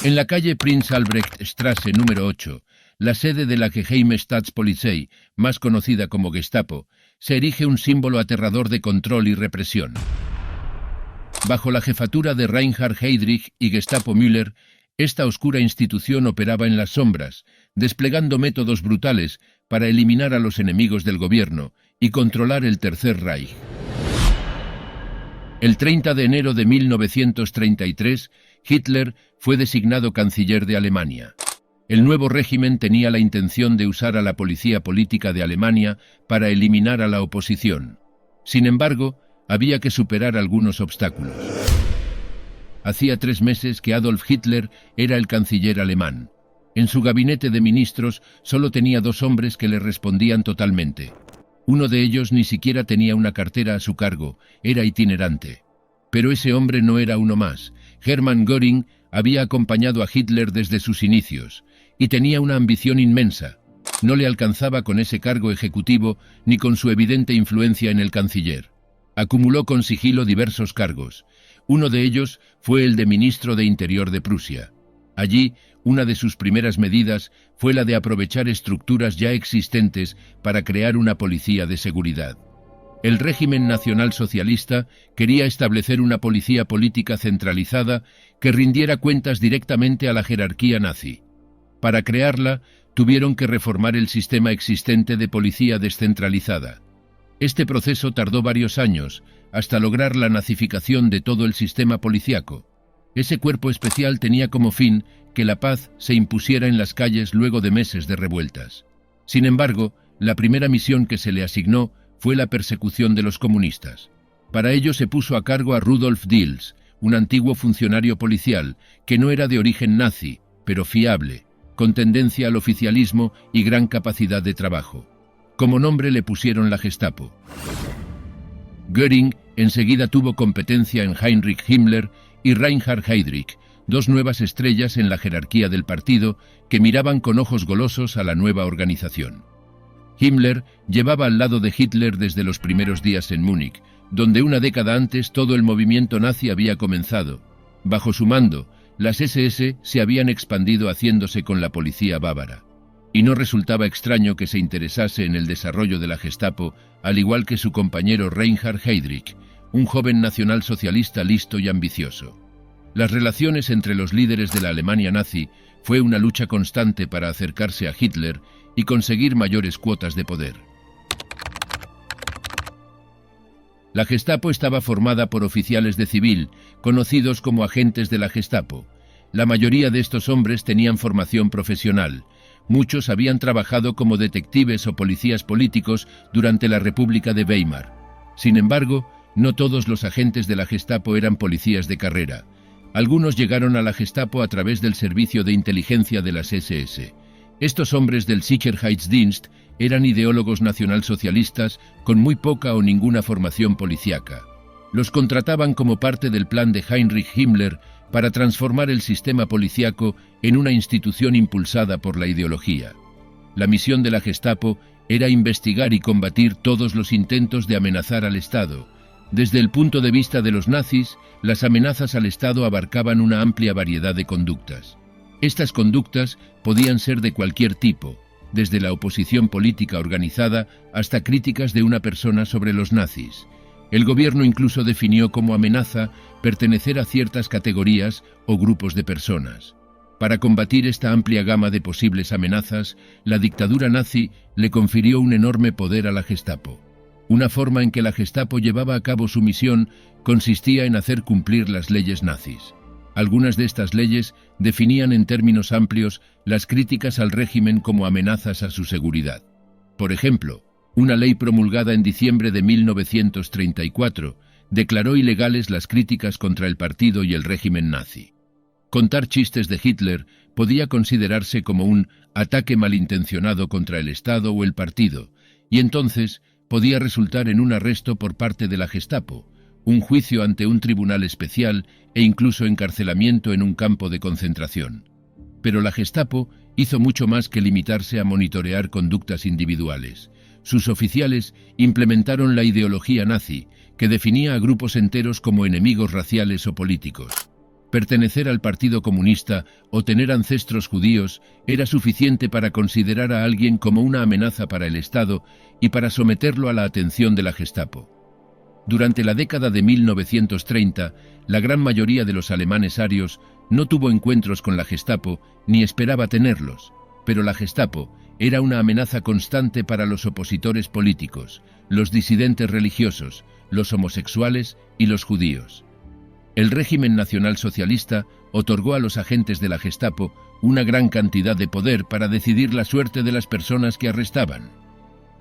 En la calle Prinz Albrecht Straße número 8, la sede de la Geheime Staatspolizei, más conocida como Gestapo, se erige un símbolo aterrador de control y represión. Bajo la jefatura de Reinhard Heydrich y Gestapo Müller, esta oscura institución operaba en las sombras, desplegando métodos brutales para eliminar a los enemigos del gobierno y controlar el Tercer Reich. El 30 de enero de 1933, Hitler fue designado canciller de Alemania. El nuevo régimen tenía la intención de usar a la policía política de Alemania para eliminar a la oposición. Sin embargo, había que superar algunos obstáculos. Hacía 3 meses que Adolf Hitler era el canciller alemán. En su gabinete de ministros solo tenía 2 hombres que le respondían totalmente. Uno de ellos ni siquiera tenía una cartera a su cargo, era itinerante. Pero ese hombre no era uno más. Hermann Göring había acompañado a Hitler desde sus inicios y tenía una ambición inmensa. No le alcanzaba con ese cargo ejecutivo ni con su evidente influencia en el canciller. Acumuló con sigilo diversos cargos. Uno de ellos fue el de ministro de Interior de Prusia. Allí, una de sus primeras medidas fue la de aprovechar estructuras ya existentes para crear una policía de seguridad. El régimen nacionalsocialista quería establecer una policía política centralizada que rindiera cuentas directamente a la jerarquía nazi. Para crearla, tuvieron que reformar el sistema existente de policía descentralizada. Este proceso tardó varios años, hasta lograr la nazificación de todo el sistema policíaco. Ese cuerpo especial tenía como fin que la paz se impusiera en las calles luego de meses de revueltas. Sin embargo, la primera misión que se le asignó fue la persecución de los comunistas. Para ello se puso a cargo a Rudolf Diels, un antiguo funcionario policial que no era de origen nazi, pero fiable, con tendencia al oficialismo y gran capacidad de trabajo. Como nombre le pusieron la Gestapo. Göring enseguida tuvo competencia en Heinrich Himmler y Reinhard Heydrich, 2 nuevas estrellas en la jerarquía del partido que miraban con ojos golosos a la nueva organización. Himmler llevaba al lado de Hitler desde los primeros días en Múnich, donde una década antes todo el movimiento nazi había comenzado. Bajo su mando, las SS se habían expandido haciéndose con la policía bávara. Y no resultaba extraño que se interesase en el desarrollo de la Gestapo, al igual que su compañero Reinhard Heydrich, un joven nacionalsocialista listo y ambicioso. Las relaciones entre los líderes de la Alemania nazi fue una lucha constante para acercarse a Hitler y conseguir mayores cuotas de poder. La Gestapo estaba formada por oficiales de civil, conocidos como agentes de la Gestapo. La mayoría de estos hombres tenían formación profesional. Muchos habían trabajado como detectives o policías políticos durante la República de Weimar. Sin embargo, no todos los agentes de la Gestapo eran policías de carrera. Algunos llegaron a la Gestapo a través del servicio de inteligencia de las SS. Estos hombres del Sicherheitsdienst eran ideólogos nacionalsocialistas con muy poca o ninguna formación policíaca. Los contrataban como parte del plan de Heinrich Himmler para transformar el sistema policíaco en una institución impulsada por la ideología. La misión de la Gestapo era investigar y combatir todos los intentos de amenazar al Estado. Desde el punto de vista de los nazis, las amenazas al Estado abarcaban una amplia variedad de conductas. Estas conductas podían ser de cualquier tipo, desde la oposición política organizada hasta críticas de una persona sobre los nazis. El gobierno incluso definió como amenaza pertenecer a ciertas categorías o grupos de personas. Para combatir esta amplia gama de posibles amenazas, la dictadura nazi le confirió un enorme poder a la Gestapo. Una forma en que la Gestapo llevaba a cabo su misión consistía en hacer cumplir las leyes nazis. Algunas de estas leyes definían en términos amplios las críticas al régimen como amenazas a su seguridad. Por ejemplo, una ley promulgada en diciembre de 1934 declaró ilegales las críticas contra el partido y el régimen nazi. Contar chistes de Hitler podía considerarse como un ataque malintencionado contra el Estado o el partido, y entonces podía resultar en un arresto por parte de la Gestapo, un juicio ante un tribunal especial e incluso encarcelamiento en un campo de concentración. Pero la Gestapo hizo mucho más que limitarse a monitorear conductas individuales. Sus oficiales implementaron la ideología nazi, que definía a grupos enteros como enemigos raciales o políticos. Pertenecer al Partido Comunista o tener ancestros judíos era suficiente para considerar a alguien como una amenaza para el Estado y para someterlo a la atención de la Gestapo. Durante la década de 1930, la gran mayoría de los alemanes arios no tuvo encuentros con la Gestapo ni esperaba tenerlos, pero la Gestapo era una amenaza constante para los opositores políticos, los disidentes religiosos, los homosexuales y los judíos. El régimen nacionalsocialista otorgó a los agentes de la Gestapo una gran cantidad de poder para decidir la suerte de las personas que arrestaban.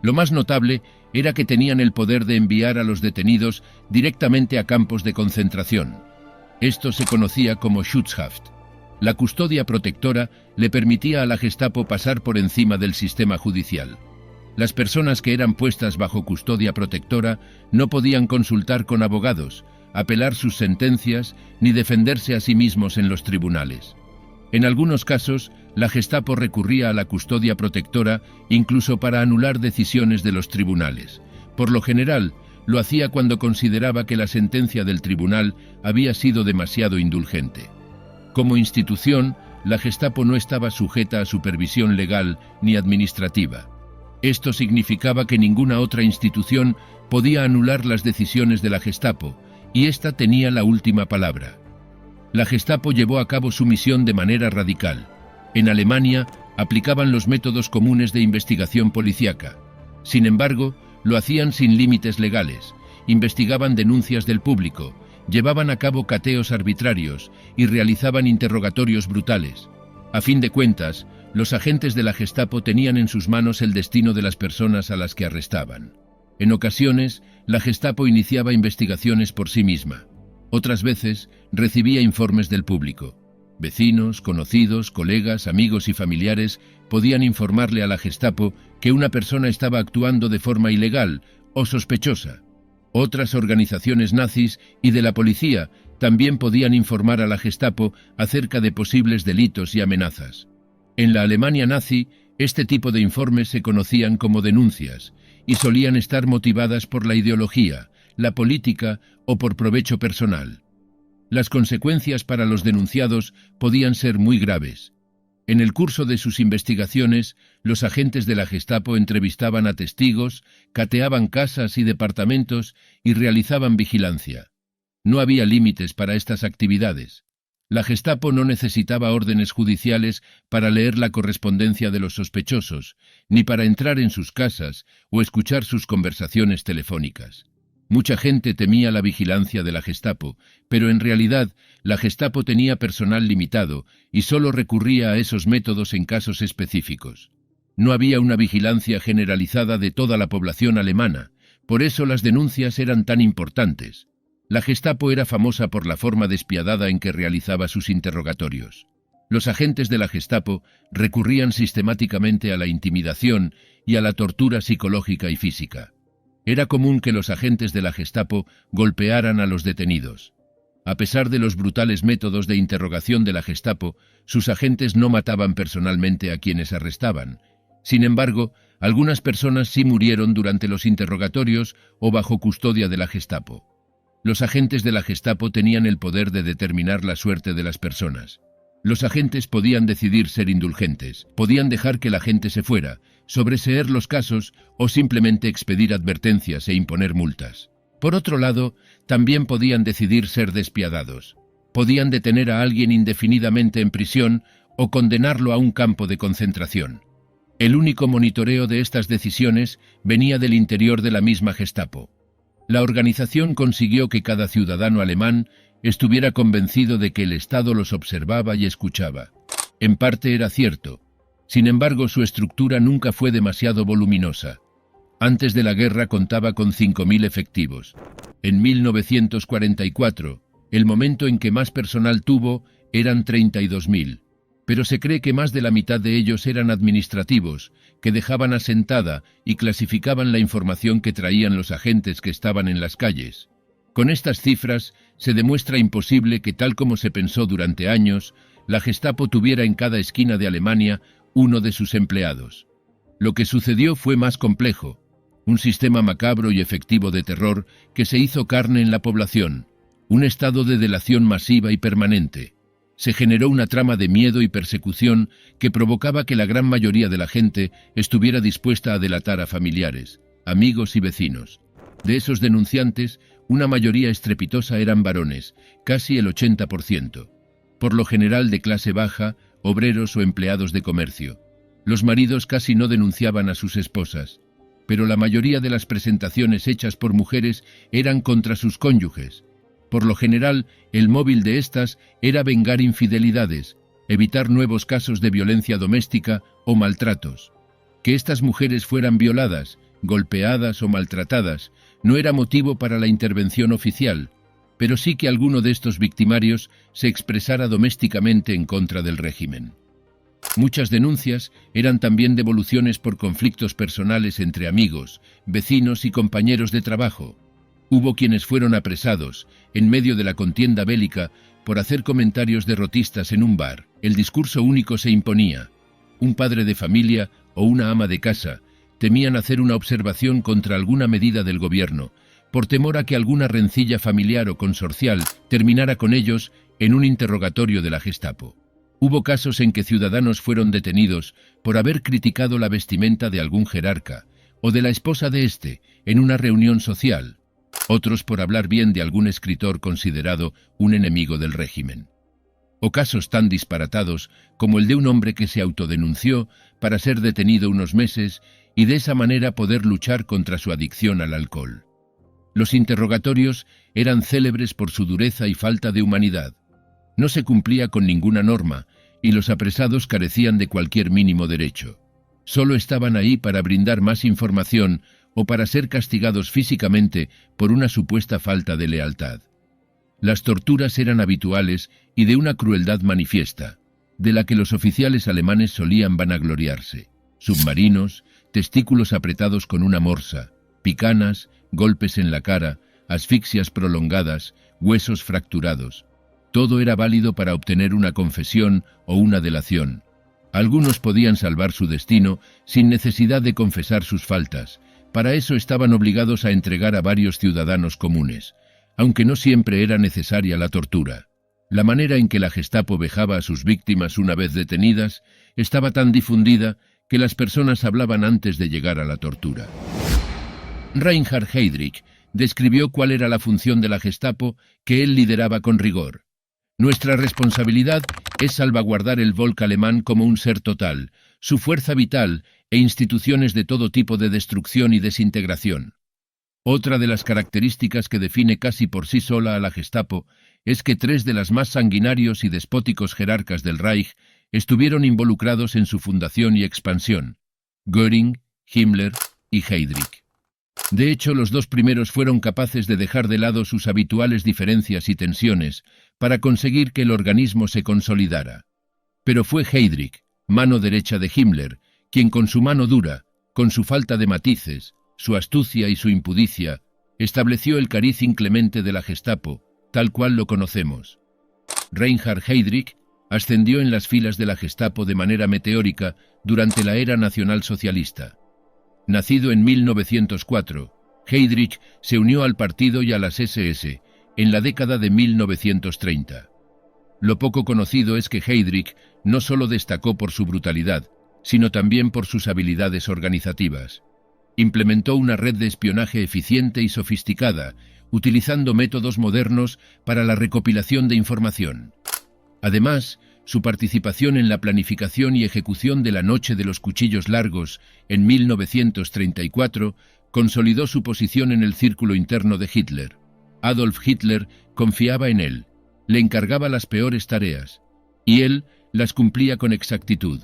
Lo más notable era que tenían el poder de enviar a los detenidos directamente a campos de concentración. Esto se conocía como Schutzhaft. La custodia protectora le permitía a la Gestapo pasar por encima del sistema judicial. Las personas que eran puestas bajo custodia protectora no podían consultar con abogados, apelar sus sentencias ni defenderse a sí mismos en los tribunales. En algunos casos, la Gestapo recurría a la custodia protectora incluso para anular decisiones de los tribunales. Por lo general, lo hacía cuando consideraba que la sentencia del tribunal había sido demasiado indulgente. Como institución, la Gestapo no estaba sujeta a supervisión legal ni administrativa. Esto significaba que ninguna otra institución podía anular las decisiones de la Gestapo, y ésta tenía la última palabra. La Gestapo llevó a cabo su misión de manera radical. En Alemania, aplicaban los métodos comunes de investigación policíaca. Sin embargo, lo hacían sin límites legales, investigaban denuncias del público, llevaban a cabo cateos arbitrarios y realizaban interrogatorios brutales. A fin de cuentas, los agentes de la Gestapo tenían en sus manos el destino de las personas a las que arrestaban. En ocasiones, la Gestapo iniciaba investigaciones por sí misma. Otras veces, recibía informes del público. Vecinos, conocidos, colegas, amigos y familiares podían informarle a la Gestapo que una persona estaba actuando de forma ilegal o sospechosa. Otras organizaciones nazis y de la policía también podían informar a la Gestapo acerca de posibles delitos y amenazas. En la Alemania nazi, este tipo de informes se conocían como denuncias y solían estar motivadas por la ideología, la política o por provecho personal. Las consecuencias para los denunciados podían ser muy graves. En el curso de sus investigaciones, los agentes de la Gestapo entrevistaban a testigos, cateaban casas y departamentos y realizaban vigilancia. No había límites para estas actividades. La Gestapo no necesitaba órdenes judiciales para leer la correspondencia de los sospechosos, ni para entrar en sus casas o escuchar sus conversaciones telefónicas. Mucha gente temía la vigilancia de la Gestapo, pero en realidad la Gestapo tenía personal limitado y solo recurría a esos métodos en casos específicos. No había una vigilancia generalizada de toda la población alemana, por eso las denuncias eran tan importantes. La Gestapo era famosa por la forma despiadada en que realizaba sus interrogatorios. Los agentes de la Gestapo recurrían sistemáticamente a la intimidación y a la tortura psicológica y física. Era común que los agentes de la Gestapo golpearan a los detenidos. A pesar de los brutales métodos de interrogación de la Gestapo, sus agentes no mataban personalmente a quienes arrestaban. Sin embargo, algunas personas sí murieron durante los interrogatorios o bajo custodia de la Gestapo. Los agentes de la Gestapo tenían el poder de determinar la suerte de las personas. Los agentes podían decidir ser indulgentes, podían dejar que la gente se fuera, sobreseer los casos o simplemente expedir advertencias e imponer multas. Por otro lado, también podían decidir ser despiadados. Podían detener a alguien indefinidamente en prisión o condenarlo a un campo de concentración. El único monitoreo de estas decisiones venía del interior de la misma Gestapo. La organización consiguió que cada ciudadano alemán estuviera convencido de que el Estado los observaba y escuchaba. En parte era cierto. Sin embargo, su estructura nunca fue demasiado voluminosa. Antes de la guerra contaba con 5.000 efectivos. En 1944, el momento en que más personal tuvo, eran 32.000. Pero se cree que más de la mitad de ellos eran administrativos, que dejaban asentada y clasificaban la información que traían los agentes que estaban en las calles. Con estas cifras, se demuestra imposible que, tal como se pensó durante años, la Gestapo tuviera en cada esquina de Alemania uno de sus empleados. Lo que sucedió fue más complejo, un sistema macabro y efectivo de terror que se hizo carne en la población. un estado de delación masiva y permanente. Se generó una trama de miedo y persecución que provocaba que la gran mayoría de la gente estuviera dispuesta a delatar a familiares, amigos y vecinos. De esos denunciantes, una mayoría estrepitosa eran varones, casi el 80%. Por lo general de clase baja, obreros o empleados de comercio. Los maridos casi no denunciaban a sus esposas, pero la mayoría de las presentaciones hechas por mujeres eran contra sus cónyuges. Por lo general, el móvil de estas era vengar infidelidades, evitar nuevos casos de violencia doméstica o maltratos. Que estas mujeres fueran violadas, golpeadas o maltratadas no era motivo para la intervención oficial, pero sí que alguno de estos victimarios se expresara domésticamente en contra del régimen. Muchas denuncias eran también devoluciones por conflictos personales entre amigos, vecinos y compañeros de trabajo. Hubo quienes fueron apresados, en medio de la contienda bélica, por hacer comentarios derrotistas en un bar. El discurso único se imponía. Un padre de familia o una ama de casa temían hacer una observación contra alguna medida del gobierno, por temor a que alguna rencilla familiar o consorcial terminara con ellos en un interrogatorio de la Gestapo. Hubo casos en que ciudadanos fueron detenidos por haber criticado la vestimenta de algún jerarca, o de la esposa de éste, en una reunión social, otros por hablar bien de algún escritor considerado un enemigo del régimen. O casos tan disparatados como el de un hombre que se autodenunció para ser detenido unos meses y de esa manera poder luchar contra su adicción al alcohol. Los interrogatorios eran célebres por su dureza y falta de humanidad. No se cumplía con ninguna norma y los apresados carecían de cualquier mínimo derecho. Solo estaban ahí para brindar más información o para ser castigados físicamente por una supuesta falta de lealtad. Las torturas eran habituales y de una crueldad manifiesta, de la que los oficiales alemanes solían vanagloriarse. Submarinos, testículos apretados con una morsa, picanas, golpes en la cara, asfixias prolongadas, huesos fracturados. Todo era válido para obtener una confesión o una delación. Algunos podían salvar su destino sin necesidad de confesar sus faltas. Para eso estaban obligados a entregar a varios ciudadanos comunes, aunque no siempre era necesaria la tortura. La manera en que la Gestapo vejaba a sus víctimas una vez detenidas estaba tan difundida que las personas hablaban antes de llegar a la tortura. Reinhard Heydrich describió cuál era la función de la Gestapo que él lideraba con rigor. Nuestra responsabilidad es salvaguardar el Volk alemán como un ser total, su fuerza vital e instituciones de todo tipo de destrucción y desintegración. Otra de las características que define casi por sí sola a la Gestapo es que 3 de las más sanguinarios y despóticos jerarcas del Reich estuvieron involucrados en su fundación y expansión: Göring, Himmler y Heydrich. De hecho, los 2 primeros fueron capaces de dejar de lado sus habituales diferencias y tensiones para conseguir que el organismo se consolidara. Pero fue Heydrich, mano derecha de Himmler, quien con su mano dura, con su falta de matices, su astucia y su impudicia, estableció el cariz inclemente de la Gestapo, tal cual lo conocemos. Reinhard Heydrich ascendió en las filas de la Gestapo de manera meteórica durante la era nacionalsocialista. Nacido en 1904, Heydrich se unió al partido y a las SS en la década de 1930. Lo poco conocido es que Heydrich no solo destacó por su brutalidad, sino también por sus habilidades organizativas. Implementó una red de espionaje eficiente y sofisticada, utilizando métodos modernos para la recopilación de información. Además, su participación en la planificación y ejecución de la Noche de los Cuchillos Largos en 1934 consolidó su posición en el círculo interno de Hitler. Adolf Hitler confiaba en él, le encargaba las peores tareas, y él las cumplía con exactitud.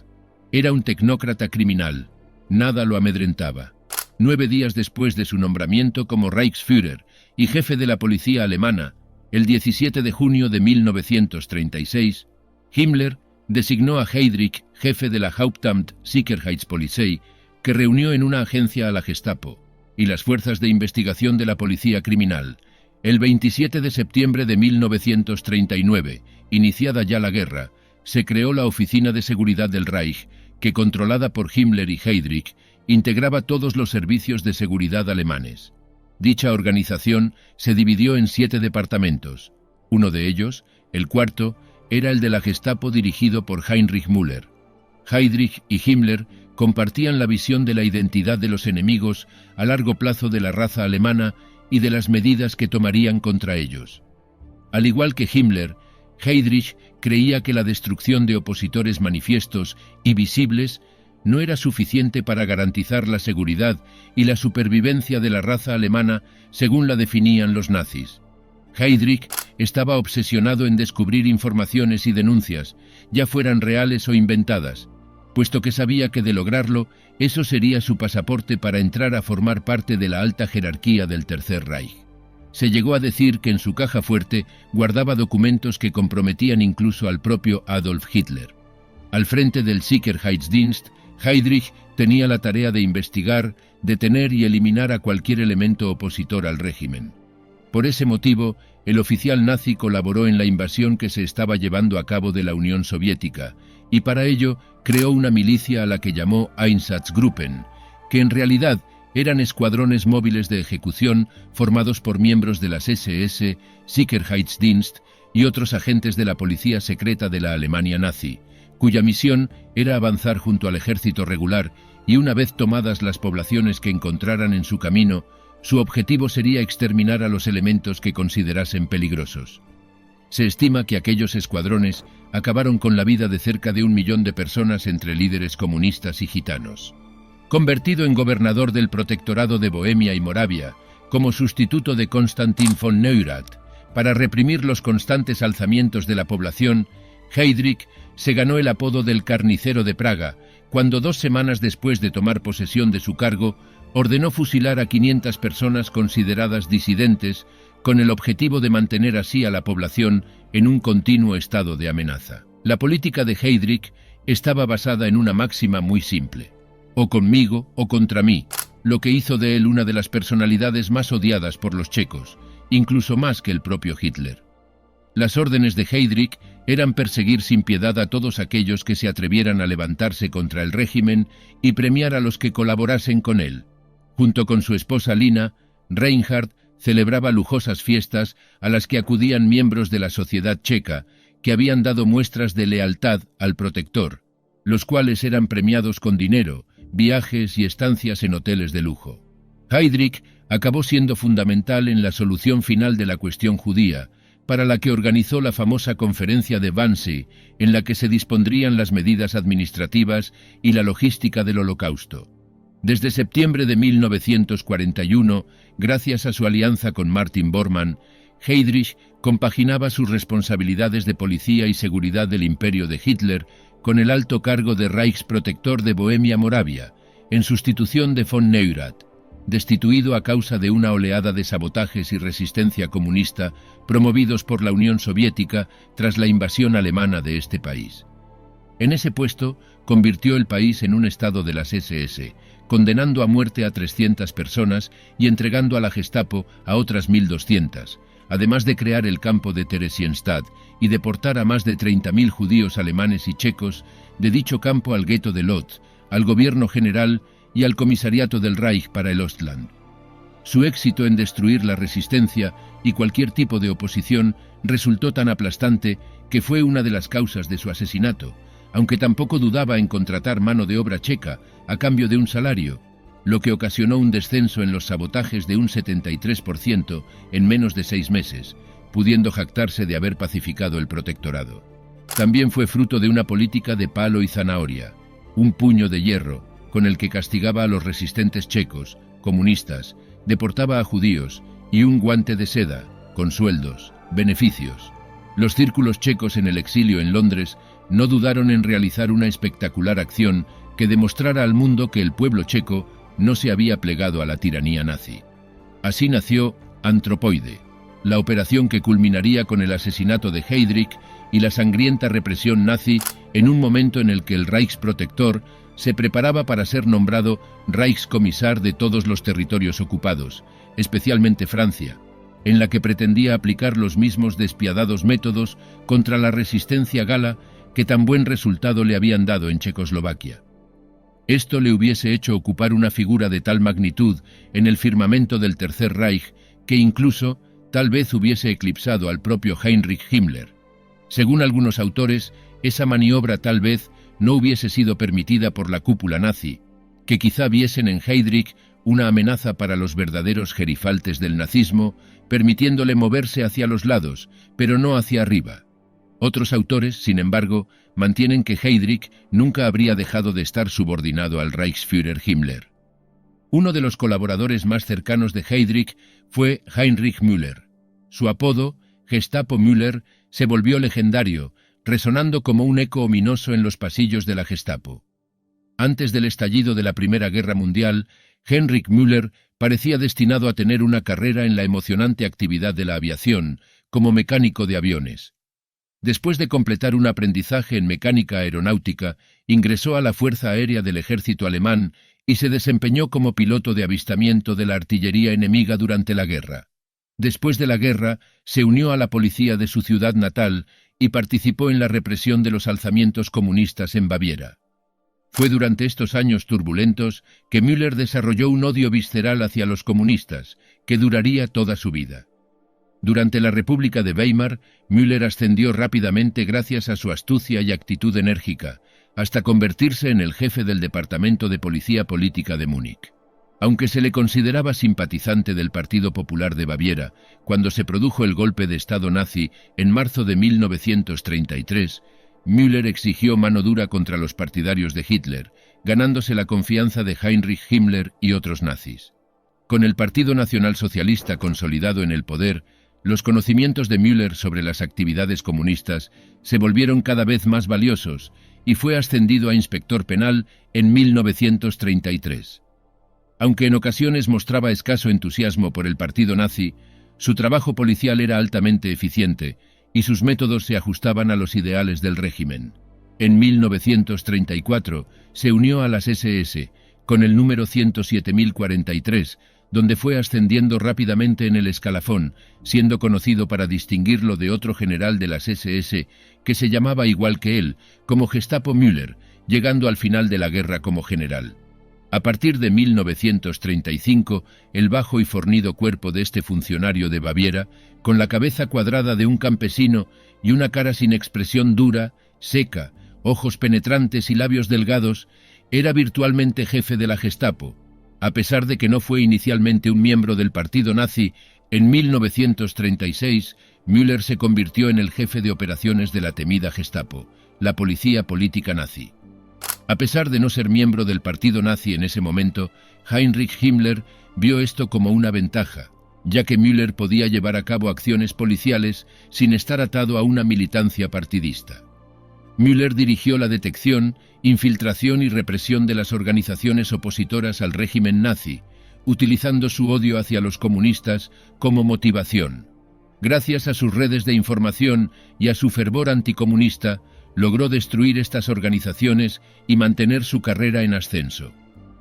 Era un tecnócrata criminal, nada lo amedrentaba. 9 días después de su nombramiento como Reichsführer y jefe de la policía alemana, el 17 de junio de 1936, Himmler designó a Heydrich jefe de la Hauptamt Sicherheitspolizei, que reunió en una agencia a la Gestapo y las fuerzas de investigación de la policía criminal. El 27 de septiembre de 1939, iniciada ya la guerra, se creó la Oficina de Seguridad del Reich, que, controlada por Himmler y Heydrich, integraba todos los servicios de seguridad alemanes. Dicha organización se dividió en 7 departamentos: Uno de ellos, el cuarto, era el de la Gestapo dirigido por Heinrich Müller. Heydrich y Himmler compartían la visión de la identidad de los enemigos a largo plazo de la raza alemana y de las medidas que tomarían contra ellos. Al igual que Himmler, Heydrich creía que la destrucción de opositores manifiestos y visibles no era suficiente para garantizar la seguridad y la supervivencia de la raza alemana según la definían los nazis. Heydrich estaba obsesionado en descubrir informaciones y denuncias, ya fueran reales o inventadas, puesto que sabía que de lograrlo, eso sería su pasaporte para entrar a formar parte de la alta jerarquía del Tercer Reich. Se llegó a decir que en su caja fuerte guardaba documentos que comprometían incluso al propio Adolf Hitler. Al frente del Sicherheitsdienst, Heydrich tenía la tarea de investigar, detener y eliminar a cualquier elemento opositor al régimen. Por ese motivo, el oficial nazi colaboró en la invasión que se estaba llevando a cabo de la Unión Soviética, y para ello creó una milicia a la que llamó Einsatzgruppen, que en realidad eran escuadrones móviles de ejecución formados por miembros de las SS, Sicherheitsdienst y otros agentes de la policía secreta de la Alemania nazi, cuya misión era avanzar junto al ejército regular y una vez tomadas las poblaciones que encontraran en su camino, su objetivo sería exterminar a los elementos que considerasen peligrosos. Se estima que aquellos escuadrones acabaron con la vida de cerca de 1 millón de personas entre líderes comunistas y gitanos. Convertido en gobernador del protectorado de Bohemia y Moravia, como sustituto de Konstantin von Neurath, para reprimir los constantes alzamientos de la población, Heydrich se ganó el apodo del Carnicero de Praga, cuando 2 semanas después de tomar posesión de su cargo, ordenó fusilar a 500 personas consideradas disidentes con el objetivo de mantener así a la población en un continuo estado de amenaza. La política de Heydrich estaba basada en una máxima muy simple: o conmigo o contra mí, lo que hizo de él una de las personalidades más odiadas por los checos, incluso más que el propio Hitler. Las órdenes de Heydrich eran perseguir sin piedad a todos aquellos que se atrevieran a levantarse contra el régimen y premiar a los que colaborasen con él. Junto con su esposa Lina, Reinhard celebraba lujosas fiestas a las que acudían miembros de la sociedad checa que habían dado muestras de lealtad al protector, los cuales eran premiados con dinero, viajes y estancias en hoteles de lujo. Heydrich acabó siendo fundamental en la solución final de la cuestión judía, para la que organizó la famosa conferencia de Wannsee, en la que se dispondrían las medidas administrativas y la logística del Holocausto. Desde septiembre de 1941, gracias a su alianza con Martin Bormann, Heydrich compaginaba sus responsabilidades de policía y seguridad del imperio de Hitler con el alto cargo de Reichsprotector de Bohemia-Moravia, en sustitución de von Neurath, destituido a causa de una oleada de sabotajes y resistencia comunista promovidos por la Unión Soviética tras la invasión alemana de este país. En ese puesto, convirtió el país en un estado de las SS, condenando a muerte a 300 personas y entregando a la Gestapo a otras 1.200, además de crear el campo de Theresienstadt y deportar a más de 30.000 judíos alemanes y checos de dicho campo al gueto de Lodz, al gobierno general y al comisariato del Reich para el Ostland. Su éxito en destruir la resistencia y cualquier tipo de oposición resultó tan aplastante que fue una de las causas de su asesinato, aunque tampoco dudaba en contratar mano de obra checa a cambio de un salario, lo que ocasionó un descenso en los sabotajes de un 73% en menos de 6 meses, pudiendo jactarse de haber pacificado el protectorado. También fue fruto de una política de palo y zanahoria, un puño de hierro, con el que castigaba a los resistentes checos, comunistas, deportaba a judíos, y un guante de seda, con sueldos, beneficios. Los círculos checos en el exilio en Londres no dudaron en realizar una espectacular acción que demostrara al mundo que el pueblo checo no se había plegado a la tiranía nazi. Así nació Antropoide, la operación que culminaría con el asesinato de Heydrich y la sangrienta represión nazi en un momento en el que el Reichsprotector se preparaba para ser nombrado Reichskommissar de todos los territorios ocupados, especialmente Francia, en la que pretendía aplicar los mismos despiadados métodos contra la resistencia gala que tan buen resultado le habían dado en Checoslovaquia. Esto le hubiese hecho ocupar una figura de tal magnitud en el firmamento del Tercer Reich que incluso, tal vez hubiese eclipsado al propio Heinrich Himmler. Según algunos autores, esa maniobra tal vez no hubiese sido permitida por la cúpula nazi, que quizá viesen en Heydrich una amenaza para los verdaderos gerifaltes del nazismo, permitiéndole moverse hacia los lados, pero no hacia arriba. Otros autores, sin embargo, mantienen que Heydrich nunca habría dejado de estar subordinado al Reichsführer Himmler. Uno de los colaboradores más cercanos de Heydrich fue Heinrich Müller. Su apodo, Gestapo Müller, se volvió legendario, resonando como un eco ominoso en los pasillos de la Gestapo. Antes del estallido de la Primera Guerra Mundial, Heinrich Müller parecía destinado a tener una carrera en la emocionante actividad de la aviación, como mecánico de aviones. Después de completar un aprendizaje en mecánica aeronáutica, ingresó a la Fuerza Aérea del Ejército Alemán y se desempeñó como piloto de avistamiento de la artillería enemiga durante la guerra. Después de la guerra, se unió a la policía de su ciudad natal y participó en la represión de los alzamientos comunistas en Baviera. Fue durante estos años turbulentos que Müller desarrolló un odio visceral hacia los comunistas, que duraría toda su vida. Durante la República de Weimar, Müller ascendió rápidamente gracias a su astucia y actitud enérgica, hasta convertirse en el jefe del Departamento de Policía Política de Múnich. Aunque se le consideraba simpatizante del Partido Popular de Baviera, cuando se produjo el golpe de Estado nazi en marzo de 1933, Müller exigió mano dura contra los partidarios de Hitler, ganándose la confianza de Heinrich Himmler y otros nazis. Con el Partido Nacional Socialista consolidado en el poder, los conocimientos de Müller sobre las actividades comunistas se volvieron cada vez más valiosos y fue ascendido a inspector penal en 1933. Aunque en ocasiones mostraba escaso entusiasmo por el partido nazi, su trabajo policial era altamente eficiente y sus métodos se ajustaban a los ideales del régimen. En 1934 se unió a las SS con el número 107.043, donde fue ascendiendo rápidamente en el escalafón, siendo conocido para distinguirlo de otro general de las SS que se llamaba igual que él, como Gestapo Müller, llegando al final de la guerra como general. A partir de 1935, el bajo y fornido cuerpo de este funcionario de Baviera, con la cabeza cuadrada de un campesino y una cara sin expresión dura, seca, ojos penetrantes y labios delgados, era virtualmente jefe de la Gestapo. A pesar de que no fue inicialmente un miembro del partido nazi, en 1936 Müller se convirtió en el jefe de operaciones de la temida Gestapo, la policía política nazi. A pesar de no ser miembro del partido nazi en ese momento, Heinrich Himmler vio esto como una ventaja, ya que Müller podía llevar a cabo acciones policiales sin estar atado a una militancia partidista. Müller dirigió la detección, infiltración y represión de las organizaciones opositoras al régimen nazi, utilizando su odio hacia los comunistas como motivación. Gracias a sus redes de información y a su fervor anticomunista, logró destruir estas organizaciones y mantener su carrera en ascenso.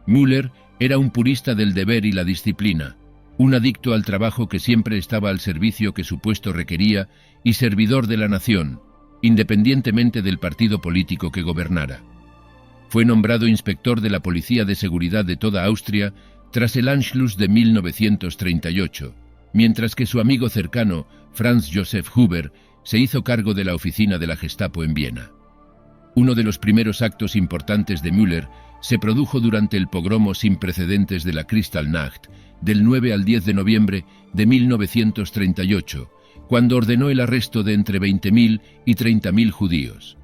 Müller era un purista del deber y la disciplina, un adicto al trabajo que siempre estaba al servicio que su puesto requería y servidor de la nación, independientemente del partido político que gobernara. Fue nombrado inspector de la Policía de Seguridad de toda Austria tras el Anschluss de 1938, mientras que su amigo cercano, Franz Josef Huber, se hizo cargo de la oficina de la Gestapo en Viena. Uno de los primeros actos importantes de Müller se produjo durante el pogromo sin precedentes de la Kristallnacht, del 9 al 10 de noviembre de 1938, cuando ordenó el arresto de entre 20.000 y 30.000 judíos.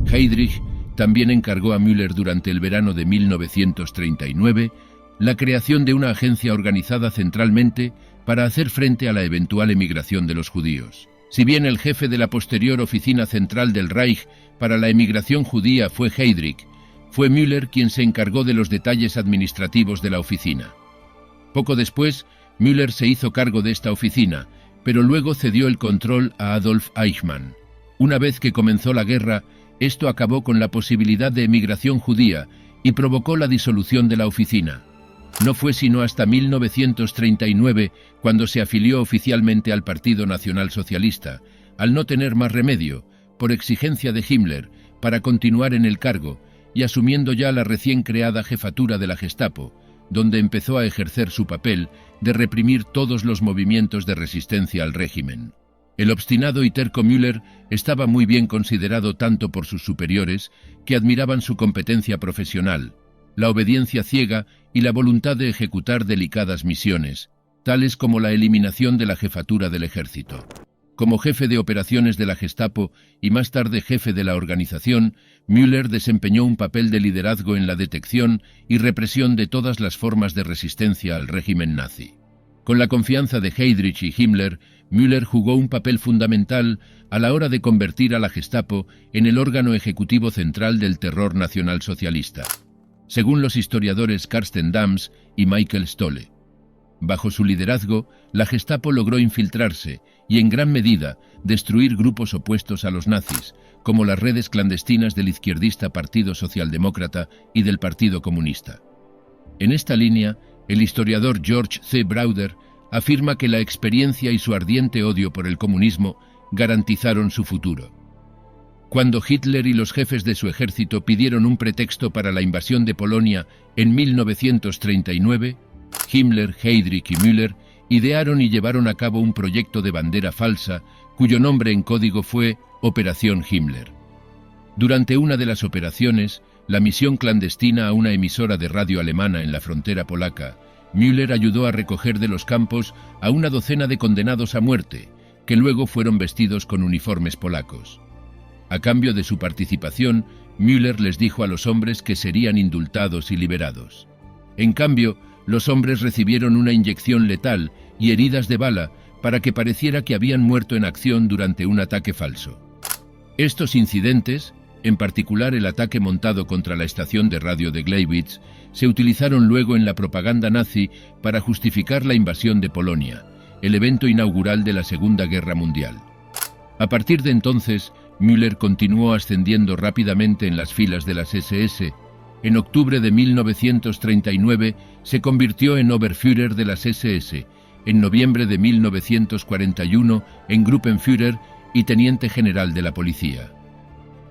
Heydrich también encargó a Müller durante el verano de 1939 la creación de una agencia organizada centralmente para hacer frente a la eventual emigración de los judíos. Si bien el jefe de la posterior Oficina Central del Reich para la emigración judía fue Heydrich, fue Müller quien se encargó de los detalles administrativos de la oficina. Poco después, Müller se hizo cargo de esta oficina, pero luego cedió el control a Adolf Eichmann. Una vez que comenzó la guerra, esto acabó con la posibilidad de emigración judía y provocó la disolución de la oficina. No fue sino hasta 1939 cuando se afilió oficialmente al Partido Nacional Socialista, al no tener más remedio, por exigencia de Himmler, para continuar en el cargo y asumiendo ya la recién creada jefatura de la Gestapo, donde empezó a ejercer su papel de reprimir todos los movimientos de resistencia al régimen. El obstinado y terco Müller estaba muy bien considerado tanto por sus superiores, que admiraban su competencia profesional, la obediencia ciega y la voluntad de ejecutar delicadas misiones, tales como la eliminación de la jefatura del ejército. Como jefe de operaciones de la Gestapo y más tarde jefe de la organización, Müller desempeñó un papel de liderazgo en la detección y represión de todas las formas de resistencia al régimen nazi. Con la confianza de Heydrich y Himmler, Müller jugó un papel fundamental a la hora de convertir a la Gestapo en el órgano ejecutivo central del terror nacionalsocialista, según los historiadores Carsten Dams y Michael Stolle. Bajo su liderazgo, la Gestapo logró infiltrarse y, en gran medida, destruir grupos opuestos a los nazis, como las redes clandestinas del izquierdista Partido Socialdemócrata y del Partido Comunista. En esta línea, el historiador George C. Brauder afirma que la experiencia y su ardiente odio por el comunismo garantizaron su futuro. Cuando Hitler y los jefes de su ejército pidieron un pretexto para la invasión de Polonia en 1939, Himmler, Heydrich y Müller idearon y llevaron a cabo un proyecto de bandera falsa, cuyo nombre en código fue Operación Himmler. Durante una de las operaciones, la misión clandestina a una emisora de radio alemana en la frontera polaca, Müller ayudó a recoger de los campos a una docena de condenados a muerte, que luego fueron vestidos con uniformes polacos. A cambio de su participación, Müller les dijo a los hombres que serían indultados y liberados. En cambio, los hombres recibieron una inyección letal y heridas de bala para que pareciera que habían muerto en acción durante un ataque falso. Estos incidentes, en particular el ataque montado contra la estación de radio de Gleiwitz, se utilizaron luego en la propaganda nazi para justificar la invasión de Polonia, el evento inaugural de la Segunda Guerra Mundial. A partir de entonces, Müller continuó ascendiendo rápidamente en las filas de las SS. En octubre de 1939 se convirtió en Oberführer de las SS, en noviembre de 1941 en Gruppenführer y teniente general de la policía.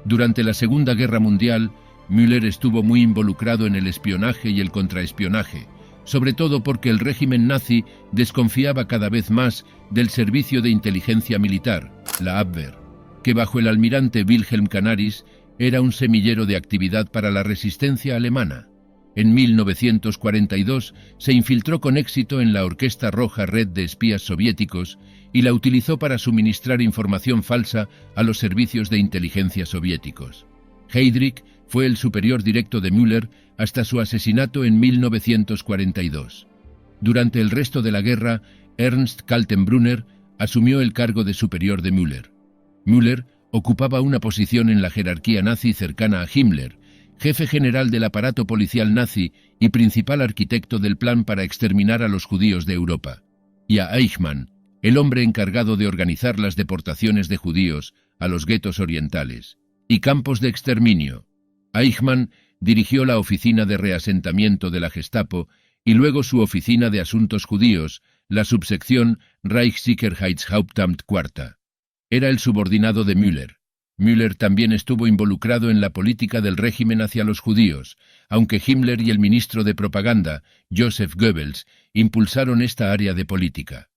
Durante la Segunda Guerra Mundial, Müller estuvo muy involucrado en el espionaje y el contraespionaje, sobre todo porque el régimen nazi desconfiaba cada vez más del servicio de inteligencia militar, la Abwehr, que bajo el almirante Wilhelm Canaris era un semillero de actividad para la resistencia alemana. En 1942 se infiltró con éxito en la Orquesta Roja Red de espías soviéticos y la utilizó para suministrar información falsa a los servicios de inteligencia soviéticos. Heydrich fue el superior directo de Müller hasta su asesinato en 1942. Durante el resto de la guerra, Ernst Kaltenbrunner asumió el cargo de superior de Müller. Müller ocupaba una posición en la jerarquía nazi cercana a Himmler, jefe general del aparato policial nazi y principal arquitecto del plan para exterminar a los judíos de Europa, y a Eichmann, el hombre encargado de organizar las deportaciones de judíos a los guetos orientales y campos de exterminio. Eichmann dirigió la oficina de reasentamiento de la Gestapo y luego su oficina de asuntos judíos, la subsección Reichssicherheitshauptamt IV. Era el subordinado de Müller. Müller también estuvo involucrado en la política del régimen hacia los judíos, aunque Himmler y el ministro de propaganda, Joseph Goebbels, impulsaron esta área de política.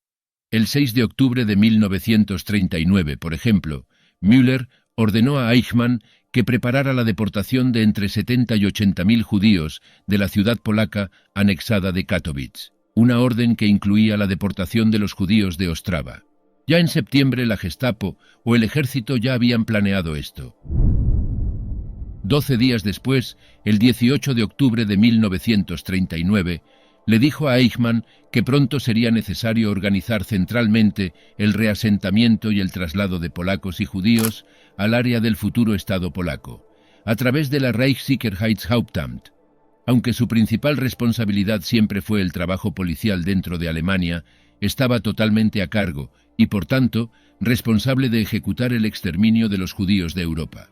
El 6 de octubre de 1939, por ejemplo, Müller ordenó a Eichmann que preparara la deportación de entre 70 y 80.000 judíos de la ciudad polaca anexada de Katowice, una orden que incluía la deportación de los judíos de Ostrava. Ya en septiembre la Gestapo o el ejército ya habían planeado esto. 12 días después, el 18 de octubre de 1939, le dijo a Eichmann que pronto sería necesario organizar centralmente el reasentamiento y el traslado de polacos y judíos al área del futuro Estado polaco, a través de la Reichssicherheitshauptamt. Aunque su principal responsabilidad siempre fue el trabajo policial dentro de Alemania, estaba totalmente a cargo y, por tanto, responsable de ejecutar el exterminio de los judíos de Europa.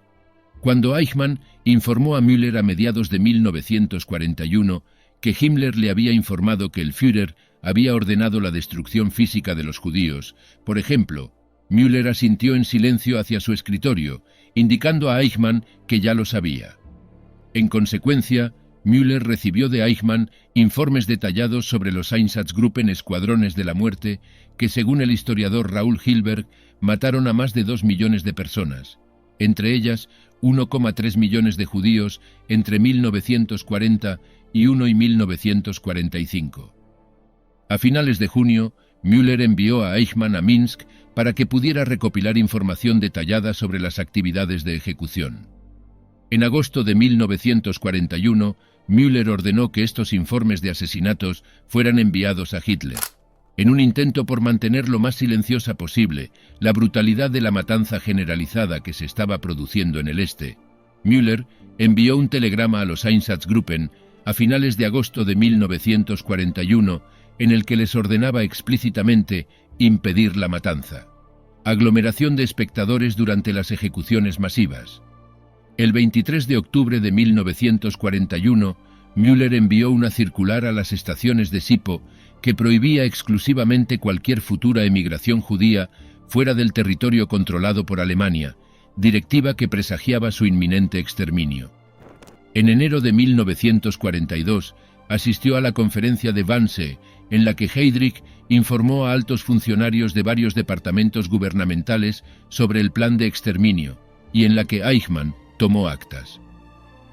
Cuando Eichmann informó a Müller a mediados de 1941 que Himmler le había informado que el Führer había ordenado la destrucción física de los judíos, por ejemplo, Müller asintió en silencio hacia su escritorio, indicando a Eichmann que ya lo sabía. En consecuencia, Müller recibió de Eichmann informes detallados sobre los Einsatzgruppen escuadrones de la muerte que, según el historiador Raúl Hilberg, mataron a más de 2 millones de personas, entre ellas 1,3 millones de judíos entre 1940 y 1945. A finales de junio, Müller envió a Eichmann a Minsk para que pudiera recopilar información detallada sobre las actividades de ejecución. En agosto de 1941, Müller ordenó que estos informes de asesinatos fueran enviados a Hitler. En un intento por mantener lo más silenciosa posible la brutalidad de la matanza generalizada que se estaba produciendo en el este, Müller envió un telegrama a los Einsatzgruppen a finales de agosto de 1941 en el que les ordenaba explícitamente impedir la matanza. Aglomeración de espectadores durante las ejecuciones masivas. El 23 de octubre de 1941, Müller envió una circular a las estaciones de Sipo que prohibía exclusivamente cualquier futura emigración judía fuera del territorio controlado por Alemania, directiva que presagiaba su inminente exterminio. En enero de 1942, asistió a la conferencia de Wannsee, en la que Heydrich informó a altos funcionarios de varios departamentos gubernamentales sobre el plan de exterminio, y en la que Eichmann tomó actas.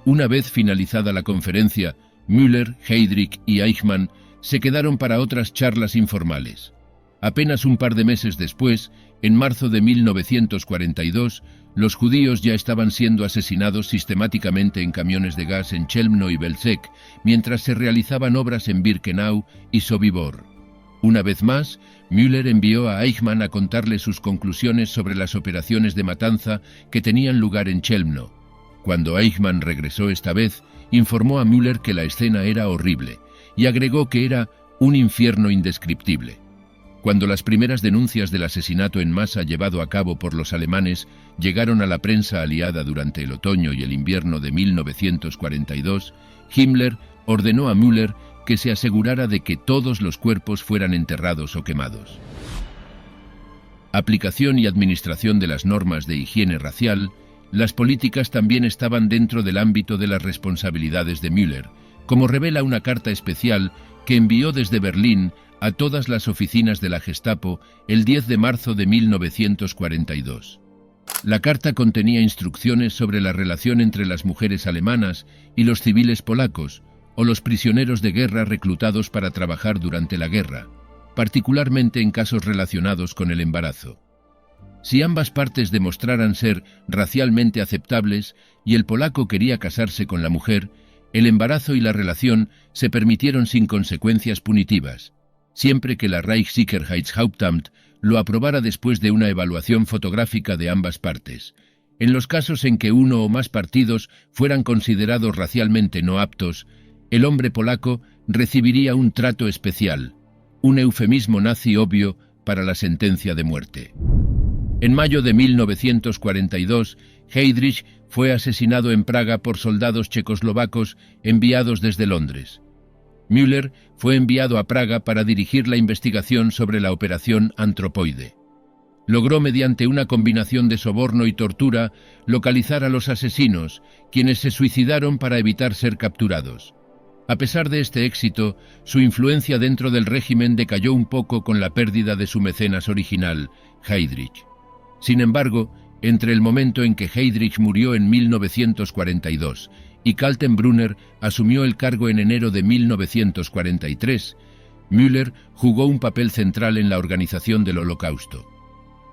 Una vez finalizada la conferencia, Müller, Heydrich y Eichmann se quedaron para otras charlas informales. Apenas un par de meses después, en marzo de 1942, los judíos ya estaban siendo asesinados sistemáticamente en camiones de gas en Chelmno y Belzec, mientras se realizaban obras en Birkenau y Sobibor. Una vez más, Müller envió a Eichmann a contarle sus conclusiones sobre las operaciones de matanza que tenían lugar en Chelmno. Cuando Eichmann regresó esta vez, informó a Müller que la escena era horrible y agregó que era un infierno indescriptible. Cuando las primeras denuncias del asesinato en masa llevado a cabo por los alemanes llegaron a la prensa aliada durante el otoño y el invierno de 1942, Himmler ordenó a Müller que se asegurara de que todos los cuerpos fueran enterrados o quemados. Aplicación y administración de las normas de higiene racial. Las políticas también estaban dentro del ámbito de las responsabilidades de Müller, como revela una carta especial que envió desde Berlín a todas las oficinas de la Gestapo el 10 de marzo de 1942. La carta contenía instrucciones sobre la relación entre las mujeres alemanas y los civiles polacos, o los prisioneros de guerra reclutados para trabajar durante la guerra, particularmente en casos relacionados con el embarazo. Si ambas partes demostraran ser racialmente aceptables y el polaco quería casarse con la mujer, el embarazo y la relación se permitieron sin consecuencias punitivas, siempre que la Reichssicherheitshauptamt lo aprobara después de una evaluación fotográfica de ambas partes. En los casos en que uno o más partidos fueran considerados racialmente no aptos, el hombre polaco recibiría un trato especial, un eufemismo nazi obvio para la sentencia de muerte. En mayo de 1942, Heydrich fue asesinado en Praga por soldados checoslovacos enviados desde Londres. Müller fue enviado a Praga para dirigir la investigación sobre la operación Antropoide. Logró, mediante una combinación de soborno y tortura, localizar a los asesinos, quienes se suicidaron para evitar ser capturados. A pesar de este éxito, su influencia dentro del régimen decayó un poco con la pérdida de su mecenas original, Heydrich. Sin embargo, entre el momento en que Heydrich murió en 1942 y Kaltenbrunner asumió el cargo en enero de 1943, Müller jugó un papel central en la organización del Holocausto.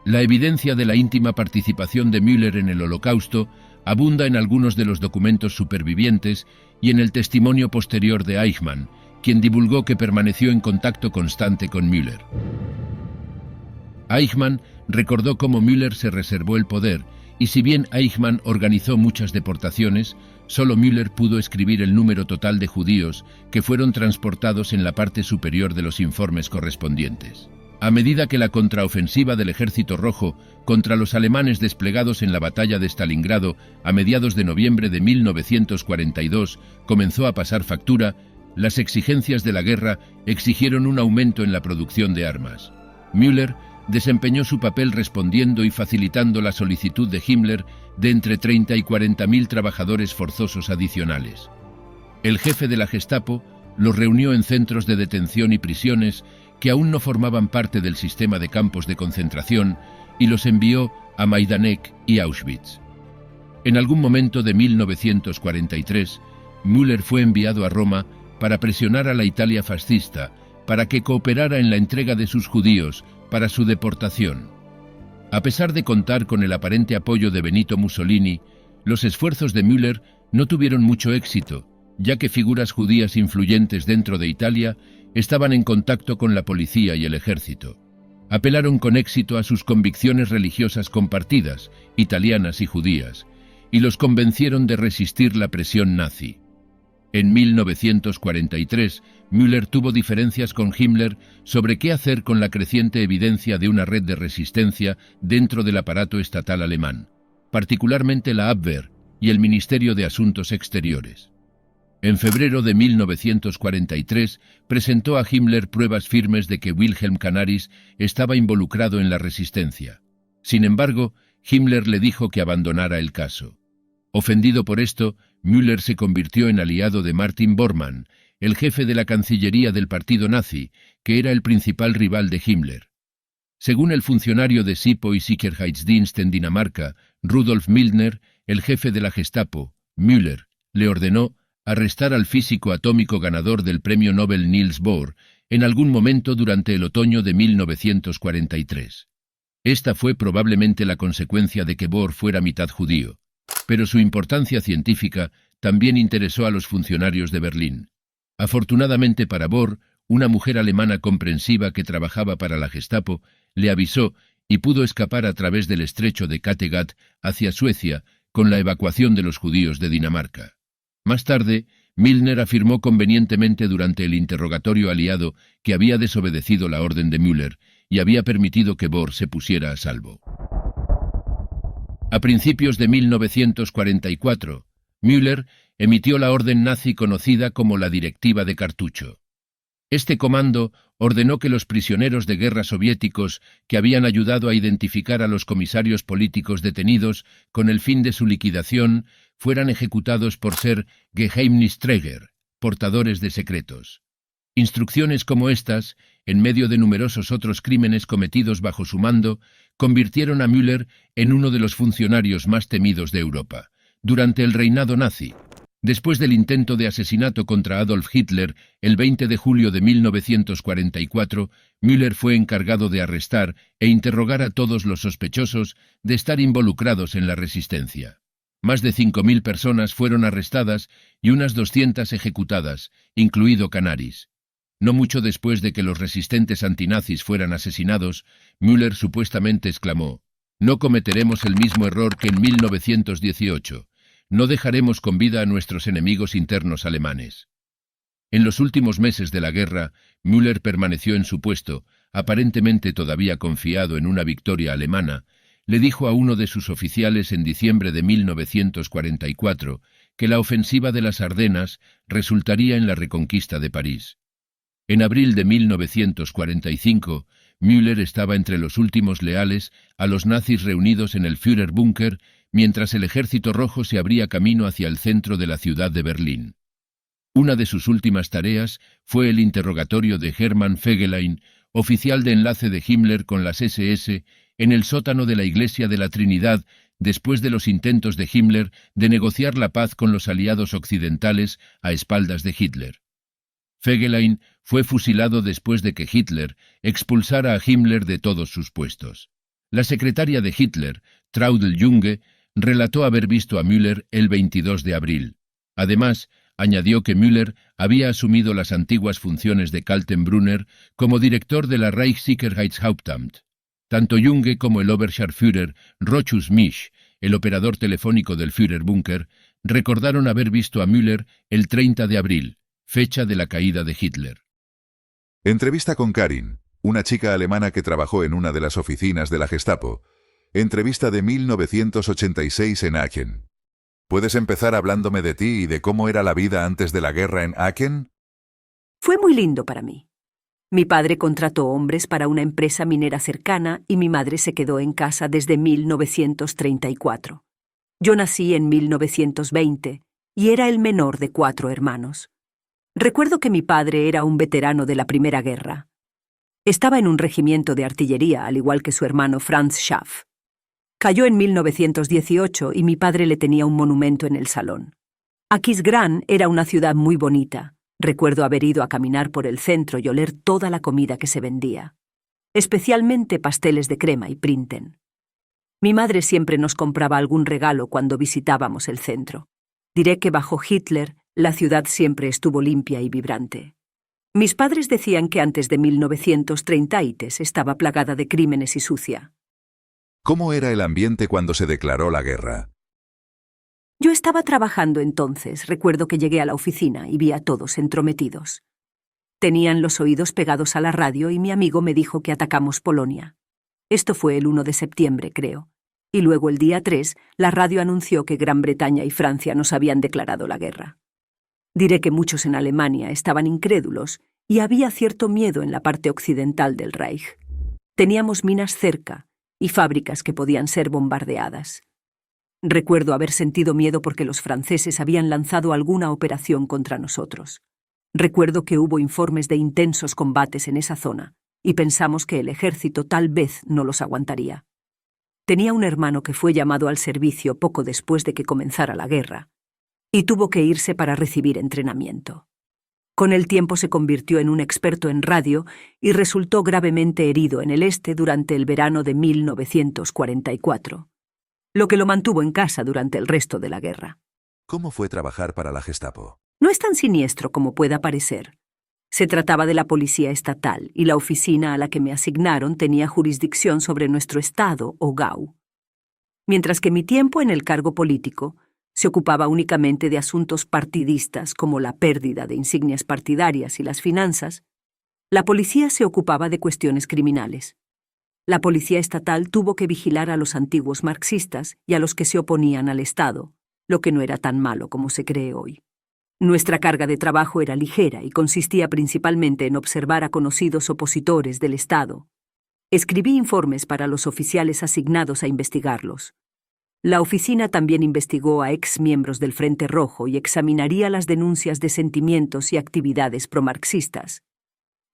La evidencia de la íntima participación de Müller en el Holocausto abunda en algunos de los documentos supervivientes y en el testimonio posterior de Eichmann, quien divulgó que permaneció en contacto constante con Müller. Eichmann recordó cómo Müller se reservó el poder, y si bien Eichmann organizó muchas deportaciones, solo Müller pudo escribir el número total de judíos que fueron transportados en la parte superior de los informes correspondientes. A medida que la contraofensiva del Ejército Rojo contra los alemanes desplegados en la batalla de Stalingrado a mediados de noviembre de 1942 comenzó a pasar factura, las exigencias de la guerra exigieron un aumento en la producción de armas. Müller desempeñó su papel respondiendo y facilitando la solicitud de Himmler de entre 30 y 40.000 trabajadores forzosos adicionales. El jefe de la Gestapo los reunió en centros de detención y prisiones que aún no formaban parte del sistema de campos de concentración y los envió a Majdanek y Auschwitz. En algún momento de 1943, Müller fue enviado a Roma para presionar a la Italia fascista para que cooperara en la entrega de sus judíos para su deportación. A pesar de contar con el aparente apoyo de Benito Mussolini, los esfuerzos de Müller no tuvieron mucho éxito, ya que figuras judías influyentes dentro de Italia estaban en contacto con la policía y el ejército. Apelaron con éxito a sus convicciones religiosas compartidas, italianas y judías, y los convencieron de resistir la presión nazi. En 1943, Müller tuvo diferencias con Himmler sobre qué hacer con la creciente evidencia de una red de resistencia dentro del aparato estatal alemán, particularmente la Abwehr y el Ministerio de Asuntos Exteriores. En febrero de 1943 presentó a Himmler pruebas firmes de que Wilhelm Canaris estaba involucrado en la resistencia. Sin embargo, Himmler le dijo que abandonara el caso. Ofendido por esto, Müller se convirtió en aliado de Martin Bormann, el jefe de la Cancillería del partido nazi, que era el principal rival de Himmler. Según el funcionario de SIPO y Sicherheitsdienst en Dinamarca, Rudolf Milner, el jefe de la Gestapo, Müller, le ordenó arrestar al físico atómico ganador del premio Nobel Niels Bohr en algún momento durante el otoño de 1943. Esta fue probablemente la consecuencia de que Bohr fuera mitad judío, pero su importancia científica también interesó a los funcionarios de Berlín. Afortunadamente para Bohr, una mujer alemana comprensiva que trabajaba para la Gestapo le avisó y pudo escapar a través del estrecho de Kattegat hacia Suecia con la evacuación de los judíos de Dinamarca. Más tarde, Milner afirmó convenientemente durante el interrogatorio aliado que había desobedecido la orden de Müller y había permitido que Bohr se pusiera a salvo. A principios de 1944, Müller emitió la orden nazi conocida como la Directiva de Cartucho. Este comando ordenó que los prisioneros de guerra soviéticos que habían ayudado a identificar a los comisarios políticos detenidos con el fin de su liquidación fueran ejecutados por ser Geheimnisträger, portadores de secretos. Instrucciones como estas, en medio de numerosos otros crímenes cometidos bajo su mando, convirtieron a Müller en uno de los funcionarios más temidos de Europa. Durante el reinado nazi, después del intento de asesinato contra Adolf Hitler el 20 de julio de 1944, Müller fue encargado de arrestar e interrogar a todos los sospechosos de estar involucrados en la resistencia. Más de 5.000 personas fueron arrestadas y unas 200 ejecutadas, incluido Canaris. No mucho después de que los resistentes antinazis fueran asesinados, Müller supuestamente exclamó: «No cometeremos el mismo error que en 1918. No dejaremos con vida a nuestros enemigos internos alemanes». En los últimos meses de la guerra, Müller permaneció en su puesto, aparentemente todavía confiado en una victoria alemana. Le dijo a uno de sus oficiales en diciembre de 1944 que la ofensiva de las Ardenas resultaría en la reconquista de París. En abril de 1945, Müller estaba entre los últimos leales a los nazis reunidos en el Führerbunker, mientras el Ejército Rojo se abría camino hacia el centro de la ciudad de Berlín. Una de sus últimas tareas fue el interrogatorio de Hermann Fegelein, oficial de enlace de Himmler con las SS, en el sótano de la Iglesia de la Trinidad, después de los intentos de Himmler de negociar la paz con los aliados occidentales a espaldas de Hitler. Fegelein fue fusilado después de que Hitler expulsara a Himmler de todos sus puestos. La secretaria de Hitler, Traudl Junge, relató haber visto a Müller el 22 de abril. Además, añadió que Müller había asumido las antiguas funciones de Kaltenbrunner como director de la Reichssicherheitshauptamt. Tanto Junge como el Oberscharführer Rochus Misch, el operador telefónico del Führerbunker, recordaron haber visto a Müller el 30 de abril, fecha de la caída de Hitler. Entrevista con Karin, una chica alemana que trabajó en una de las oficinas de la Gestapo. Entrevista de 1986 en Aachen. ¿Puedes empezar hablándome de ti y de cómo era la vida antes de la guerra en Aachen? Fue muy lindo para mí. Mi padre contrató hombres para una empresa minera cercana y mi madre se quedó en casa desde 1934. Yo nací en 1920 y era el menor de 4 hermanos. Recuerdo que mi padre era un veterano de la Primera Guerra. Estaba en un regimiento de artillería, al igual que su hermano Franz Schaff. Cayó en 1918 y mi padre le tenía un monumento en el salón. Aquisgrán era una ciudad muy bonita. Recuerdo haber ido a caminar por el centro y oler toda la comida que se vendía, especialmente pasteles de crema y printen. Mi madre siempre nos compraba algún regalo cuando visitábamos el centro. Diré que bajo Hitler la ciudad siempre estuvo limpia y vibrante. Mis padres decían que antes de 1930 estaba plagada de crímenes y sucia. ¿Cómo era el ambiente cuando se declaró la guerra? Yo estaba trabajando entonces. Recuerdo que llegué a la oficina y vi a todos entrometidos. Tenían los oídos pegados a la radio y mi amigo me dijo que atacamos Polonia. Esto fue el 1 de septiembre, creo. Y luego el día 3, la radio anunció que Gran Bretaña y Francia nos habían declarado la guerra. Diré que muchos en Alemania estaban incrédulos y había cierto miedo en la parte occidental del Reich. Teníamos minas cerca y fábricas que podían ser bombardeadas. Recuerdo haber sentido miedo porque los franceses habían lanzado alguna operación contra nosotros. Recuerdo que hubo informes de intensos combates en esa zona y pensamos que el ejército tal vez no los aguantaría. Tenía un hermano que fue llamado al servicio poco después de que comenzara la guerra y tuvo que irse para recibir entrenamiento. Con el tiempo se convirtió en un experto en radio y resultó gravemente herido en el este durante el verano de 1944. Lo que lo mantuvo en casa durante el resto de la guerra. ¿Cómo fue trabajar para la Gestapo? No es tan siniestro como pueda parecer. Se trataba de la policía estatal y la oficina a la que me asignaron tenía jurisdicción sobre nuestro estado o Gau. Mientras que mi tiempo en el cargo político se ocupaba únicamente de asuntos partidistas como la pérdida de insignias partidarias y las finanzas, la policía se ocupaba de cuestiones criminales. La policía estatal tuvo que vigilar a los antiguos marxistas y a los que se oponían al Estado, lo que no era tan malo como se cree hoy. Nuestra carga de trabajo era ligera y consistía principalmente en observar a conocidos opositores del Estado. Escribí informes para los oficiales asignados a investigarlos. La oficina también investigó a exmiembros del Frente Rojo y examinaría las denuncias de sentimientos y actividades promarxistas.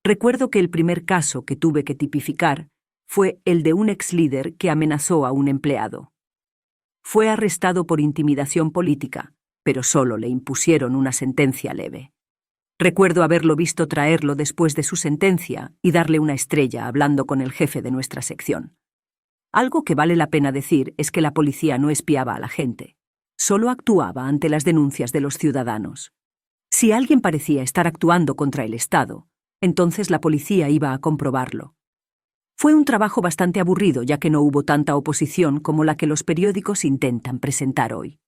Recuerdo que el primer caso que tuve que tipificar fue el de un ex-líder que amenazó a un empleado. Fue arrestado por intimidación política, pero solo le impusieron una sentencia leve. Recuerdo haberlo visto traerlo después de su sentencia y darle una estrella hablando con el jefe de nuestra sección. Algo que vale la pena decir es que la policía no espiaba a la gente, solo actuaba ante las denuncias de los ciudadanos. Si alguien parecía estar actuando contra el Estado, entonces la policía iba a comprobarlo. Fue un trabajo bastante aburrido, ya que no hubo tanta oposición como la que los periódicos intentan presentar hoy.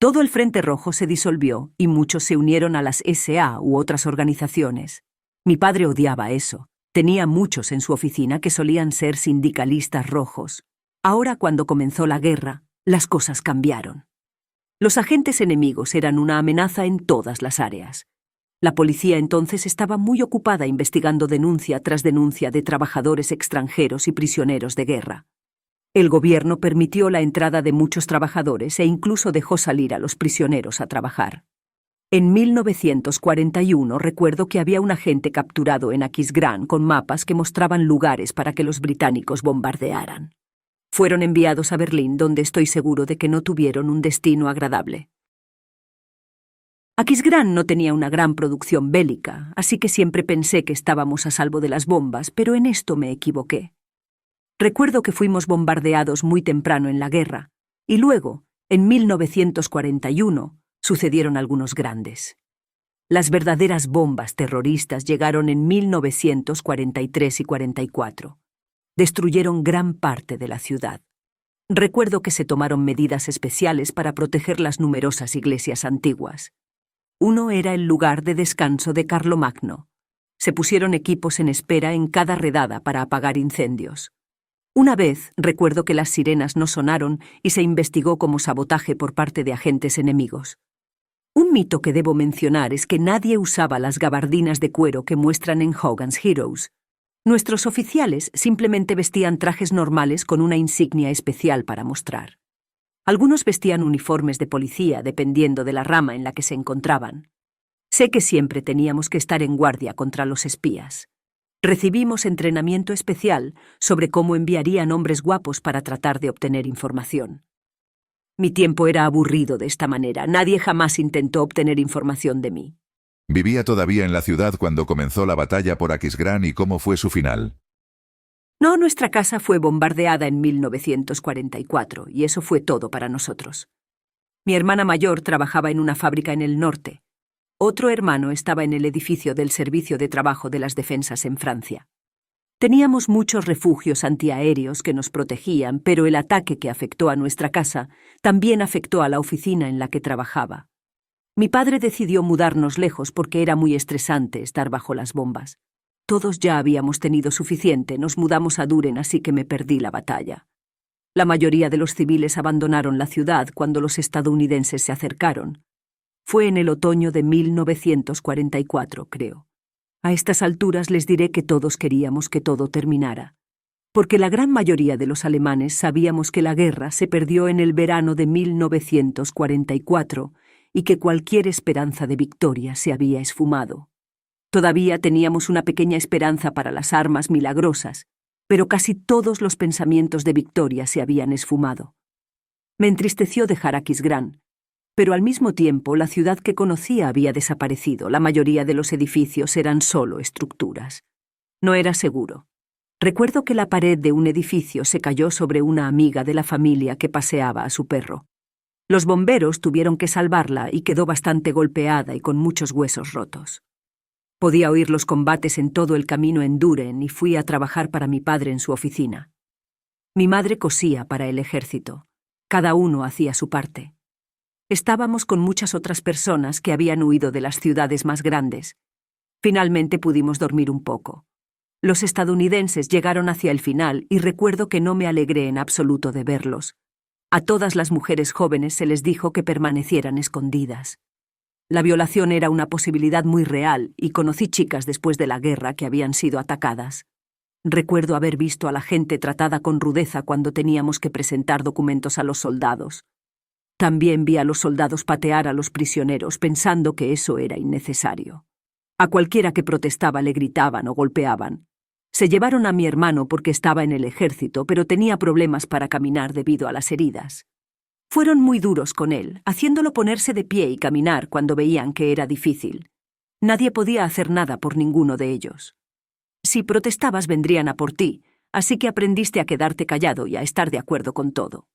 Todo el Frente Rojo se disolvió y muchos se unieron a las SA u otras organizaciones. Mi padre odiaba eso. Tenía muchos en su oficina que solían ser sindicalistas rojos. Ahora, cuando comenzó la guerra, las cosas cambiaron. Los agentes enemigos eran una amenaza en todas las áreas. La policía entonces estaba muy ocupada investigando denuncia tras denuncia de trabajadores extranjeros y prisioneros de guerra. El gobierno permitió la entrada de muchos trabajadores e incluso dejó salir a los prisioneros a trabajar. En 1941 recuerdo que había un agente capturado en Aquisgrán con mapas que mostraban lugares para que los británicos bombardearan. Fueron enviados a Berlín, donde estoy seguro de que no tuvieron un destino agradable. Aquisgrán no tenía una gran producción bélica, así que siempre pensé que estábamos a salvo de las bombas, pero en esto me equivoqué. Recuerdo que fuimos bombardeados muy temprano en la guerra, y luego, en 1941, sucedieron algunos grandes. Las verdaderas bombas terroristas llegaron en 1943 y 44. Destruyeron gran parte de la ciudad. Recuerdo que se tomaron medidas especiales para proteger las numerosas iglesias antiguas. Uno era el lugar de descanso de Carlomagno. Se pusieron equipos en espera en cada redada para apagar incendios. Una vez recuerdo que las sirenas no sonaron y se investigó como sabotaje por parte de agentes enemigos. Un mito que debo mencionar es que nadie usaba las gabardinas de cuero que muestran en Hogan's Heroes. Nuestros oficiales simplemente vestían trajes normales con una insignia especial para mostrar. Algunos vestían uniformes de policía dependiendo de la rama en la que se encontraban. Sé que siempre teníamos que estar en guardia contra los espías. Recibimos entrenamiento especial sobre cómo enviarían hombres guapos para tratar de obtener información. Mi tiempo era aburrido de esta manera. Nadie jamás intentó obtener información de mí. Vivía todavía en la ciudad cuando comenzó la batalla por Aquisgrán y cómo fue su final. No, nuestra casa fue bombardeada en 1944 y eso fue todo para nosotros. Mi hermana mayor trabajaba en una fábrica en el norte. Otro hermano estaba en el edificio del Servicio de Trabajo de las Defensas en Francia. Teníamos muchos refugios antiaéreos que nos protegían, pero el ataque que afectó a nuestra casa también afectó a la oficina en la que trabajaba. Mi padre decidió mudarnos lejos porque era muy estresante estar bajo las bombas. Todos ya habíamos tenido suficiente, nos mudamos a Duren, así que me perdí la batalla. La mayoría de los civiles abandonaron la ciudad cuando los estadounidenses se acercaron. Fue en el otoño de 1944, creo. A estas alturas les diré que todos queríamos que todo terminara, porque la gran mayoría de los alemanes sabíamos que la guerra se perdió en el verano de 1944 y que cualquier esperanza de victoria se había esfumado. Todavía teníamos una pequeña esperanza para las armas milagrosas, pero casi todos los pensamientos de victoria se habían esfumado. Me entristeció dejar Aquisgrán, pero al mismo tiempo la ciudad que conocía había desaparecido. La mayoría de los edificios eran solo estructuras. No era seguro. Recuerdo que la pared de un edificio se cayó sobre una amiga de la familia que paseaba a su perro. Los bomberos tuvieron que salvarla y quedó bastante golpeada y con muchos huesos rotos. Podía oír los combates en todo el camino en Duren y fui a trabajar para mi padre en su oficina. Mi madre cosía para el ejército. Cada uno hacía su parte. Estábamos con muchas otras personas que habían huido de las ciudades más grandes. Finalmente pudimos dormir un poco. Los estadounidenses llegaron hacia el final y recuerdo que no me alegré en absoluto de verlos. A todas las mujeres jóvenes se les dijo que permanecieran escondidas. La violación era una posibilidad muy real y conocí chicas después de la guerra que habían sido atacadas. Recuerdo haber visto a la gente tratada con rudeza cuando teníamos que presentar documentos a los soldados. También vi a los soldados patear a los prisioneros pensando que eso era innecesario. A cualquiera que protestaba le gritaban o golpeaban. Se llevaron a mi hermano porque estaba en el ejército, pero tenía problemas para caminar debido a las heridas. Fueron muy duros con él, haciéndolo ponerse de pie y caminar cuando veían que era difícil. Nadie podía hacer nada por ninguno de ellos. Si protestabas vendrían a por ti, así que aprendiste a quedarte callado y a estar de acuerdo con todo.